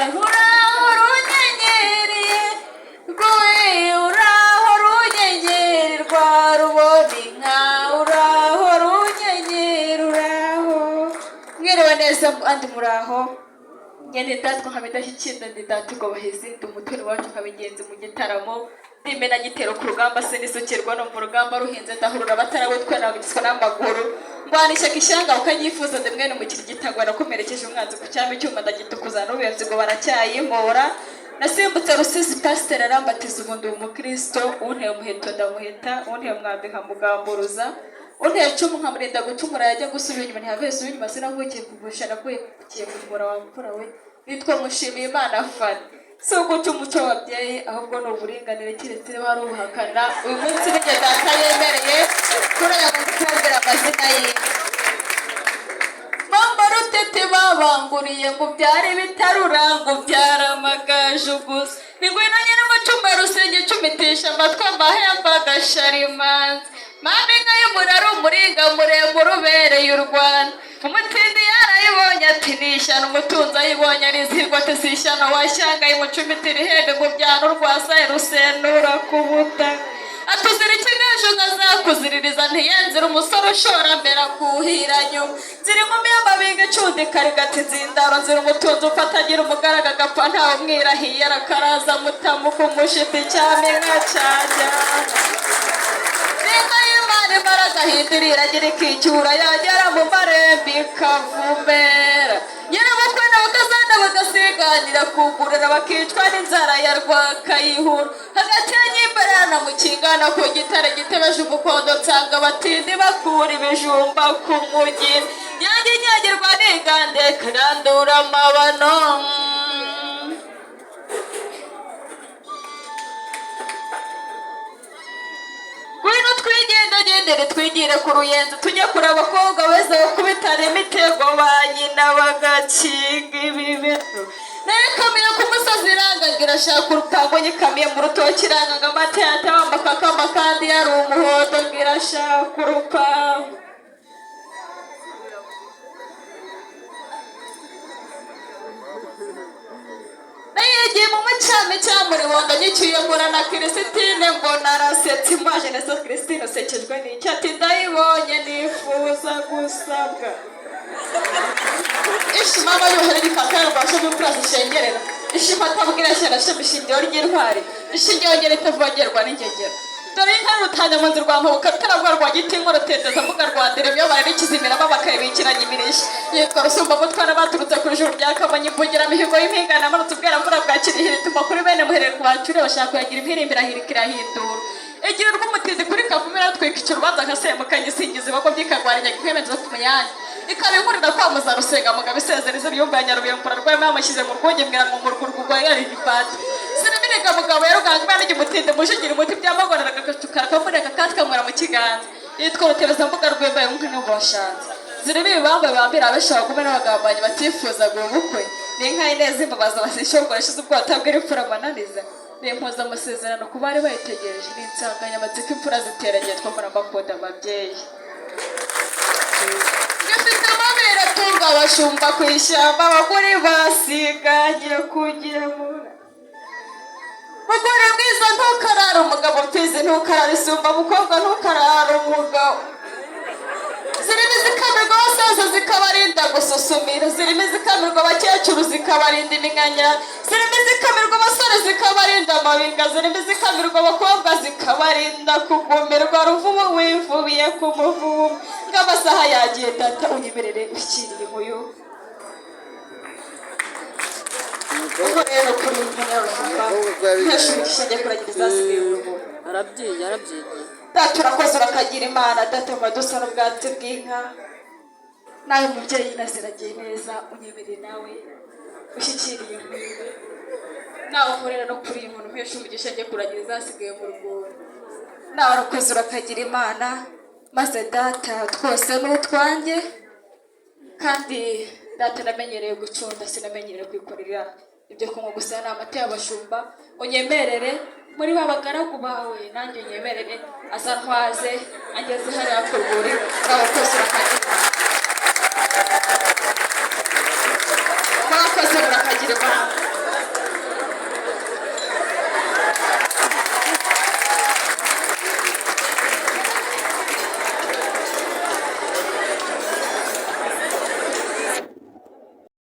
uraho runyenyeri rwoye uraho runyenyeri rwa ruboneka uraho runyenyeri uraho mwiriwe neza andi muraho ngende ndatwa nkabidashyikirwa ndidatirwa bahezi ndi umutwe wacu nkabigenzi mu gitaramo ndimena gitero ku rugamba se nisukirwa no mu rugamba ruhinze ndahurura batarabutwe nabigizwe n'amaguru ngwana ishyaka ishyanga ukanyifuza ndemwene umukiri gitangwa nakomerekeje umwanzi ku cyami cyuma ndagitukuza n'ubuyenzi ngo baracyayimura nasimbutse rusizi pasiteri arambatiza ubundi umukristo unteye umuheto ndamuheta unteye umwambi nkamugamburuza unteye icumu nkamurinda gucumura yajya gusubira inyuma ntihavese uw'inyuma sinavukiye kugusha nakuye kuvura wa mfura we nitwa mushimiye imana fani si uguca umuco wabyaye ahubwo ni uburinganire keretse wari ubuhakana uyu munsi nijye data yemereye kuraya gukundira amazina ye mama rutete babanguriye ngo byari bitarura ngo byaramagaje gusa ni ngwino nyine umucuma rusenge icumitisha amatwi amahembe agasharimanza mama inka y'umurari umuringa muremure ubereye u Rwanda umutindi yarayibonye ati nishana umutunzi ayibonye arizihirwa ati sishana washyanga imucumitira ihembe mu byano rwasaye rusenura ku butaka atuzira ikigaje nkazakuziririza ntiyenzira umusore ushora mbere akuhira nyuma nzira inkumi y'amabinga icundika rigati nzindaro nzira umutunzi ufatagira umugaraga agapfa ntawe umwirahiye arakaraza mutamuka umushiti cyane nka cyajyana n'inka y'imana imara agahindirira agira ikicyura yagera mu marembo ikavumera nyirabukwe n'abakazana bagasiganira kugurira bakicwa n'inzara ya rwakayihura hagati ya nyimbarana mu kingana ku gitare gitebeje umukondo nsanga abatindi bakura ibijumba ku mugina yanjye inyagirwa n'ingande karandura amabano wino twigendagendere twigire ku ruyenzi tujye kure abakobwa beza bakubitana imitego ba nyina bagakinga ibibezo nayo kamiye ku musozi irangagira ashaka urupango nyikamiye mu rutoki irangaga amata yatabambaka akamba kandi yari umuhondo ngira ashaka urupango nayigiye mu mucami cyamuribondo nyicyuye mura na Christine ngo narasetse imaje neza Christine usekejwe n'icyo ati ndayibonye nifuza gusabwa ishima abayohera igikakara rwasho n'imfura zishengerera ishima atabwira shyira shema ishingiro ry'intwari ishingiro ngere itavogerwa n'ingegera dore inka rutanya mu nzira rwa mpabuka rutarabwa rwa giti nk'uruteteza mbuga rwa deremyo bararikizimiramo bakayibikiranya imirisha yitwa rusumba mutwara baturutse ku ijuru rya kamonyi imbugira mihigo y'impingana amanutse ubwera mvura bwa kirihira ituma kuri bene muherere ku bacure bashaka kuyagira impirimbira hirika irahindura igira urw'umutizi kuri kavumira rutwikira urubanza nkasemukanye isingiza ibigo by'ikagwarinya kwemeza ku muyange ikaba inkurira kwamuza rusenga mugabo isezereza ibyumba ya nyarubiyambura rwema yamushyize mu rwunge mbwira ngo murugurwa rwa yari gifata sinabirega mugabo yaruganga imana igimutinde mujigira umuti byamagorera agakacukara kamureka katkamura mu kiganza yitwa rutebeza mbuga rwembaye nk'umwe ngo washanze zirimo ibibamba bambira abesha bagume n'abagambanyi batifuzaga ubukwe n'inka y'ineza imbabaza basishorwa yashize ubwota bw'iripfura amananiza n'impuza amasezerano ku bari bayitegereje n'insanganyamatsiko imfura ziteranye twakora amakunda ababyeyi gafite amabere atunga abashumba ku ishyamba abagore basiganye kugira mura mugore mwiza ntukarara umugabo mfizi ntukarara isumba mukobwa ntukarara umugabo zirimo izikamirwa abasaza zikabarinda gususumira zirimo izikamirwa abakecuru zikabarinda iminkanyara zirimo izikamirwa abasore zikabarinda amabinga zirimo izikamirwa abakobwa zikabarinda kugumirwa ruvumu wivubiye ku muvumu ng'amasaha yagiye data unyemerere ushyiriye inkuyu ubwo rero kuri umunyarwanda ntashubikisha ajya kuragira izasigaye urugo arabyigiye data urakoze urakagira imana data ngo dusa n'ubwatsi bw'inka nawe mubyeyi naziragiye neza unyemerere nawe ushyikiriye nk'iwe nawe uhorera no kuri iyi muntu mpesha umugisha ajya kuragira izasigaye mu rwuri nawe urakoze urakagira imana maze data twose n'utwanjye kandi data namenyereye gucunda sinamenyereye kwikorera ibyo kunywa gusa ni amata y'abashumba unyemerere muri ba bagaragu bawe nanjye unyemerere azantwaze ageze hariya ku rwuri nawe urakoze urakagira